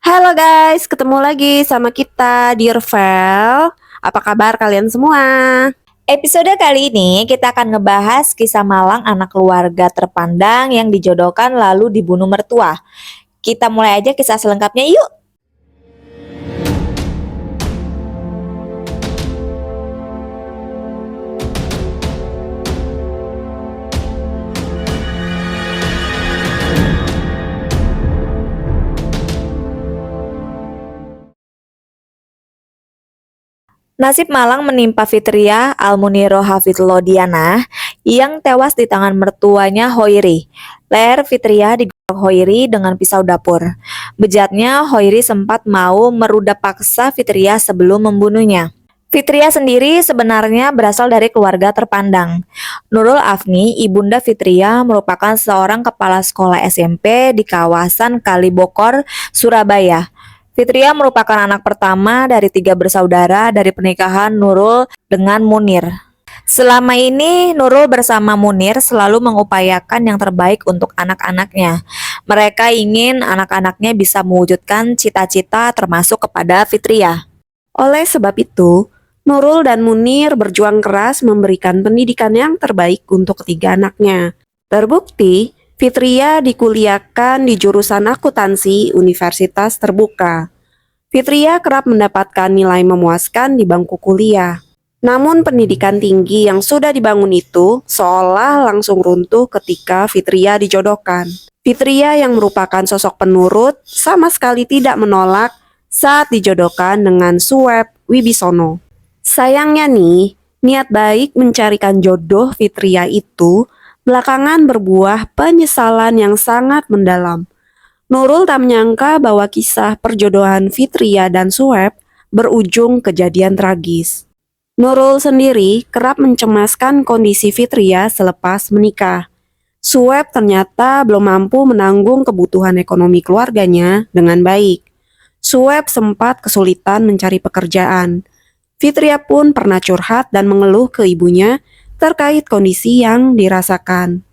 Halo guys, ketemu lagi sama kita di Revel. Apa kabar kalian semua? Episode kali ini kita akan ngebahas kisah malang anak keluarga terpandang yang dijodohkan lalu dibunuh mertua. Kita mulai aja kisah selengkapnya yuk. Nasib malang menimpa Fitria Almuniro Hafidlodiana yang tewas di tangan mertuanya Hoiri. Leher Fitria digorok Hoiri dengan pisau dapur. Bejatnya, Hoiri sempat mau meruda paksa Fitria sebelum membunuhnya. Fitria sendiri sebenarnya berasal dari keluarga terpandang. Nurul Afni, ibunda Fitria, merupakan seorang kepala sekolah SMP di kawasan Kalibokor, Surabaya. Fitria merupakan anak pertama dari 3 bersaudara dari pernikahan Nurul dengan Munir. Selama ini, Nurul bersama Munir selalu mengupayakan yang terbaik untuk anak-anaknya. Mereka ingin anak-anaknya bisa mewujudkan cita-cita termasuk kepada Fitria. Oleh sebab itu, Nurul dan Munir berjuang keras memberikan pendidikan yang terbaik untuk ketiga anaknya. Terbukti, Fitria dikuliahkan di jurusan akuntansi Universitas Terbuka. Fitria kerap mendapatkan nilai memuaskan di bangku kuliah. Namun pendidikan tinggi yang sudah dibangun itu seolah langsung runtuh ketika Fitria dijodohkan. Fitria yang merupakan sosok penurut sama sekali tidak menolak saat dijodohkan dengan Suweb Wibisono. Sayangnya nih, niat baik mencarikan jodoh Fitria itu belakangan berbuah penyesalan yang sangat mendalam. Nurul tak menyangka bahwa kisah perjodohan Fitria dan Suweb berujung kejadian tragis. Nurul sendiri kerap mencemaskan kondisi Fitria selepas menikah. Suweb ternyata belum mampu menanggung kebutuhan ekonomi keluarganya dengan baik. Suweb sempat kesulitan mencari pekerjaan. Fitria pun pernah curhat dan mengeluh ke ibunya terkait kondisi yang dirasakan.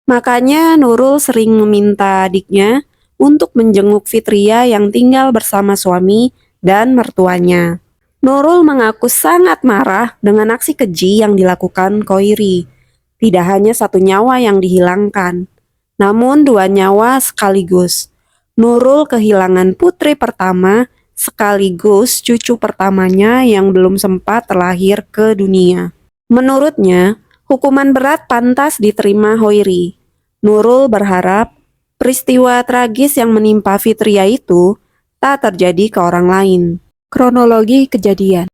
Makanya Nurul sering meminta adiknya untuk menjenguk Fitria yang tinggal bersama suami dan mertuanya. Nurul mengaku sangat marah dengan aksi keji yang dilakukan Koiri. Tidak hanya satu nyawa yang dihilangkan, namun 2 nyawa sekaligus. Nurul kehilangan putri pertama sekaligus cucu pertamanya yang belum sempat terlahir ke dunia. Menurutnya, hukuman berat pantas diterima Hoiri. Nurul berharap peristiwa tragis yang menimpa Fitria itu tak terjadi ke orang lain. Kronologi kejadian.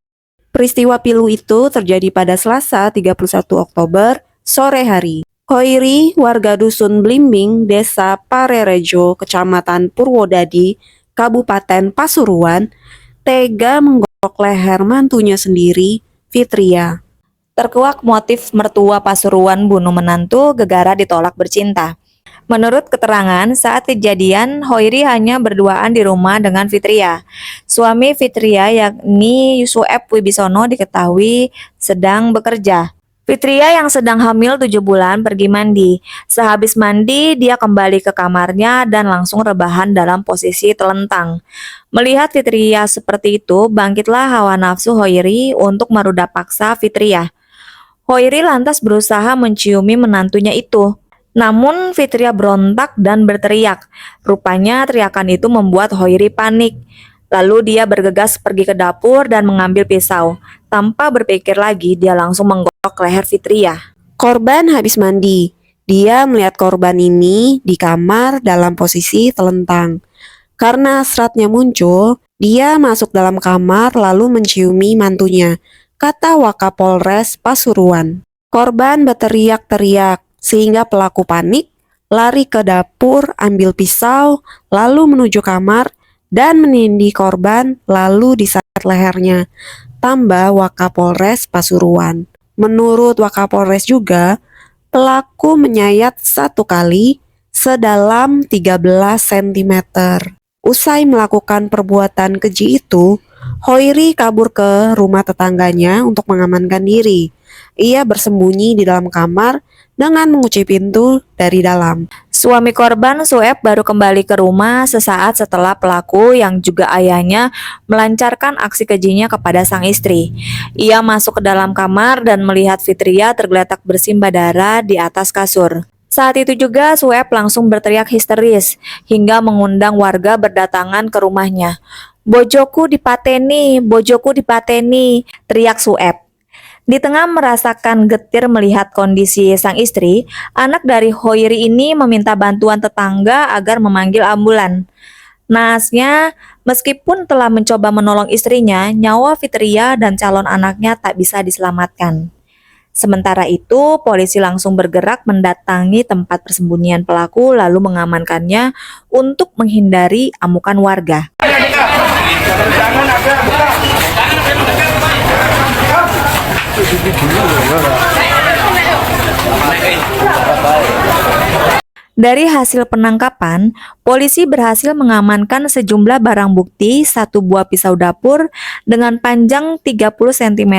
Peristiwa pilu itu terjadi pada Selasa 31 Oktober sore hari. Hoiri, warga dusun Blimbing, desa Parerejo, kecamatan Purwodadi, Kabupaten Pasuruan, tega menggorok leher mantunya sendiri, Fitria. Terkuak motif mertua Pasuruan bunuh menantu gegara ditolak bercinta. Menurut keterangan, saat kejadian, Hoiri hanya berduaan di rumah dengan Fitria. Suami Fitria yakni Sueb Wibisono diketahui sedang bekerja. Fitria yang sedang hamil 7 bulan pergi mandi. Sehabis mandi, dia kembali ke kamarnya dan langsung rebahan dalam posisi telentang. Melihat Fitria seperti itu, bangkitlah hawa nafsu Hoiri untuk meruda paksa Fitria. Hoiri lantas berusaha menciumi menantunya itu. Namun Fitria berontak dan berteriak. Rupanya teriakan itu membuat Hoiri panik. Lalu dia bergegas pergi ke dapur dan mengambil pisau. Tanpa berpikir lagi, dia langsung menggorok leher Fitria. Korban habis mandi. Dia melihat korban ini di kamar dalam posisi telentang. Karena hasratnya muncul, dia masuk dalam kamar lalu menciumi mantunya, kata Wakapolres Pasuruan. Korban berteriak-teriak sehingga pelaku panik, lari ke dapur, ambil pisau, lalu menuju kamar dan menindih korban lalu disayat lehernya, tambah Wakapolres Pasuruan. Menurut Wakapolres juga, pelaku menyayat 1 kali sedalam 13 cm. Usai melakukan perbuatan keji itu, Hoiri kabur ke rumah tetangganya untuk mengamankan diri. Ia bersembunyi di dalam kamar dengan mengunci pintu dari dalam. Suami korban, Sueb, baru kembali ke rumah sesaat setelah pelaku yang juga ayahnya melancarkan aksi kejinya kepada sang istri. Ia masuk ke dalam kamar dan melihat Fitria tergeletak bersimbah darah di atas kasur. Saat itu juga Sueb langsung berteriak histeris hingga mengundang warga berdatangan ke rumahnya. "Bojoku dipateni, bojoku dipateni," teriak Sueb. Di tengah merasakan getir melihat kondisi sang istri, anak dari Hoiri ini meminta bantuan tetangga agar memanggil ambulan. Naasnya, meskipun telah mencoba menolong istrinya, nyawa Fitria dan calon anaknya tak bisa diselamatkan. Sementara itu, polisi langsung bergerak mendatangi tempat persembunyian pelaku lalu mengamankannya untuk menghindari amukan warga. Dari hasil penangkapan, polisi berhasil mengamankan sejumlah barang bukti, satu buah pisau dapur dengan panjang 30 cm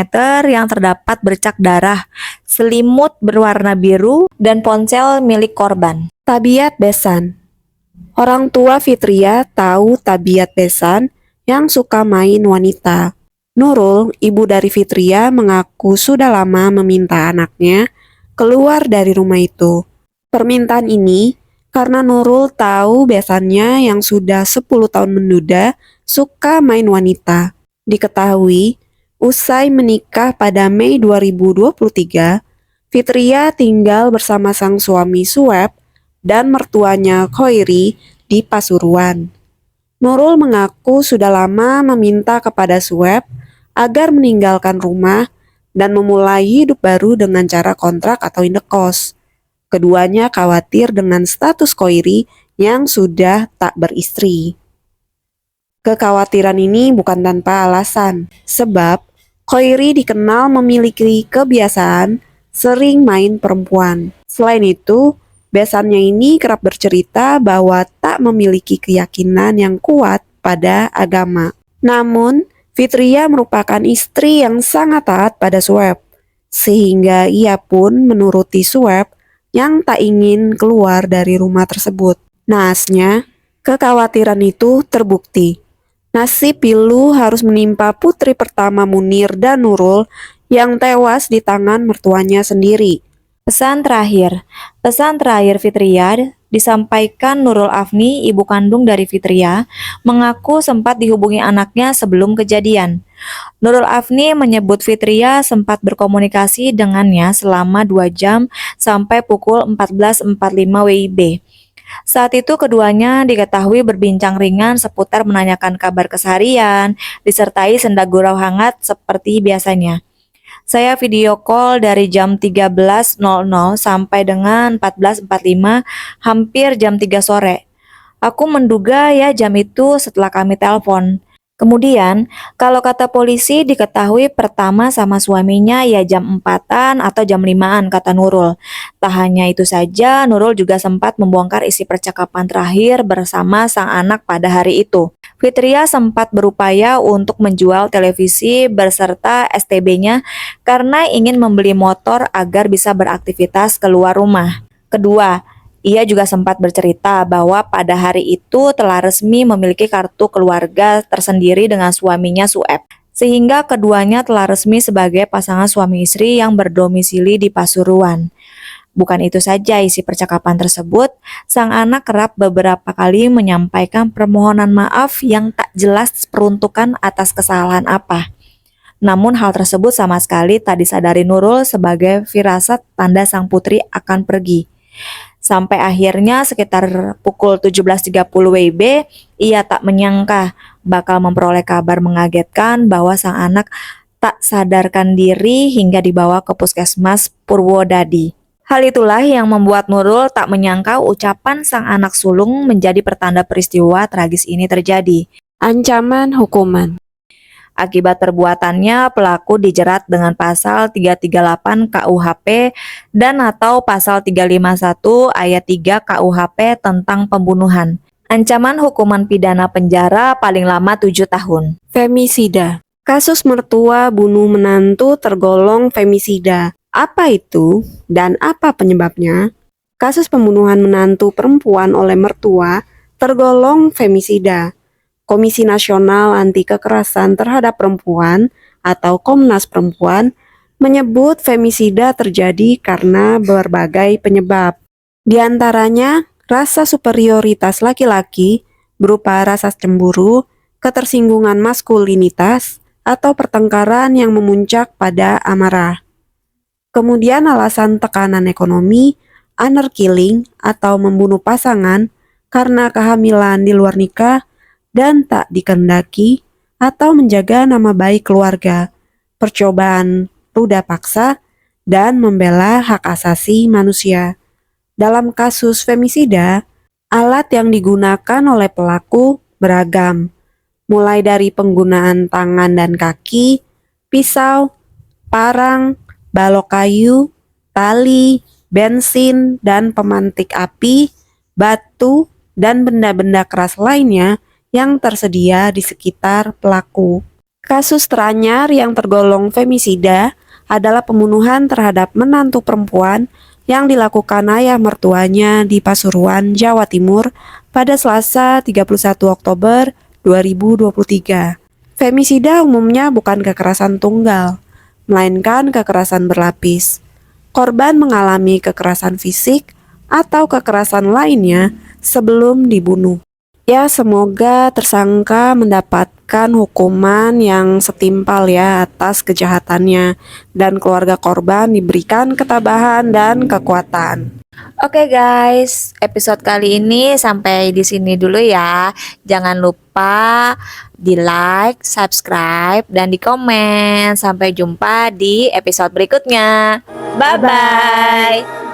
yang terdapat bercak darah, selimut berwarna biru, dan ponsel milik korban. Tabiat besan. Orang tua Fitria tahu tabiat besan yang suka main wanita. Nurul, ibu dari Fitria, mengaku sudah lama meminta anaknya keluar dari rumah itu. Permintaan ini karena Nurul tahu besannya yang sudah 10 tahun menduda suka main wanita. Diketahui, usai menikah pada Mei 2023, Fitria tinggal bersama sang suami Sueb dan mertuanya Khoiri di Pasuruan. Nurul mengaku sudah lama meminta kepada Sueb agar meninggalkan rumah dan memulai hidup baru dengan cara kontrak atau indekos. Keduanya khawatir dengan status Khoiri yang sudah tak beristri. Kekhawatiran ini bukan tanpa alasan, sebab Khoiri dikenal memiliki kebiasaan sering main perempuan. Selain itu, besannya ini kerap bercerita bahwa tak memiliki keyakinan yang kuat pada agama. Namun, Fitria merupakan istri yang sangat taat pada Sueb, sehingga ia pun menuruti Sueb yang tak ingin keluar dari rumah tersebut. Naasnya, kekhawatiran itu terbukti. Nasib pilu harus menimpa putri pertama Munir dan Nurul yang tewas di tangan mertuanya sendiri. Pesan terakhir Fitria disampaikan Nurul Afni, ibu kandung dari Fitria, mengaku sempat dihubungi anaknya sebelum kejadian. Nurul Afni menyebut Fitria sempat berkomunikasi dengannya selama 2 jam sampai pukul 14.45 WIB. Saat itu keduanya diketahui berbincang ringan seputar menanyakan kabar keseharian, disertai senda gurau hangat seperti biasanya. Saya video call dari jam 13.00 sampai dengan 14.45, hampir jam 3 sore. Aku menduga ya jam itu setelah kami telepon. Kemudian, kalau kata polisi diketahui pertama sama suaminya ya jam 4-an atau jam 5-an, kata Nurul. Tak hanya itu saja, Nurul juga sempat membongkar isi percakapan terakhir bersama sang anak pada hari itu. Fitria sempat berupaya untuk menjual televisi beserta STB-nya karena ingin membeli motor agar bisa beraktivitas keluar rumah. Kedua, ia juga sempat bercerita bahwa pada hari itu telah resmi memiliki kartu keluarga tersendiri dengan suaminya Sueb, sehingga keduanya telah resmi sebagai pasangan suami istri yang berdomisili di Pasuruan. Bukan itu saja isi percakapan tersebut, sang anak kerap beberapa kali menyampaikan permohonan maaf yang tak jelas peruntukan atas kesalahan apa. Namun hal tersebut sama sekali tak disadari Nurul sebagai firasat tanda sang putri akan pergi. Sampai akhirnya sekitar pukul 17.30 WIB, ia tak menyangka bakal memperoleh kabar mengagetkan bahwa sang anak tak sadarkan diri hingga dibawa ke puskesmas Purwodadi. Hal itulah yang membuat Nurul tak menyangka ucapan sang anak sulung menjadi pertanda peristiwa tragis ini terjadi. Ancaman hukuman. Akibat perbuatannya, pelaku dijerat dengan pasal 338 KUHP dan atau pasal 351 ayat 3 KUHP tentang pembunuhan. Ancaman hukuman pidana penjara paling lama 7 tahun. Femisida. Kasus mertua bunuh menantu tergolong femisida. Apa itu dan apa penyebabnya? kasus pembunuhan menantu perempuan oleh mertua tergolong femisida. Komisi Nasional Anti Kekerasan Terhadap Perempuan atau Komnas Perempuan menyebut femisida terjadi karena berbagai penyebab. Di antaranya, rasa superioritas laki-laki berupa rasa cemburu, ketersinggungan maskulinitas, atau pertengkaran yang memuncak pada amarah. Kemudian alasan tekanan ekonomi, honor killing atau membunuh pasangan karena kehamilan di luar nikah dan tak dikehendaki, atau menjaga nama baik keluarga, percobaan ruda paksa, dan membela hak asasi manusia. Dalam kasus femisida, alat yang digunakan oleh pelaku beragam, mulai dari penggunaan tangan dan kaki, pisau, parang, balok kayu, tali, bensin, dan pemantik api, batu, dan benda-benda keras lainnya yang tersedia di sekitar pelaku. Kasus teranyar yang tergolong femisida adalah pembunuhan terhadap menantu perempuan yang dilakukan ayah mertuanya di Pasuruan, Jawa Timur pada Selasa 31 Oktober 2023. Femisida umumnya bukan kekerasan tunggal, melainkan kekerasan berlapis. Korban mengalami kekerasan fisik atau kekerasan lainnya sebelum dibunuh. Ya, semoga tersangka mendapatkan hukuman yang setimpal ya atas kejahatannya, dan keluarga korban diberikan ketabahan dan kekuatan. Oke guys, episode kali ini sampai di sini dulu ya. Jangan lupa di like, subscribe, dan di komen. Sampai jumpa di episode berikutnya. Bye bye.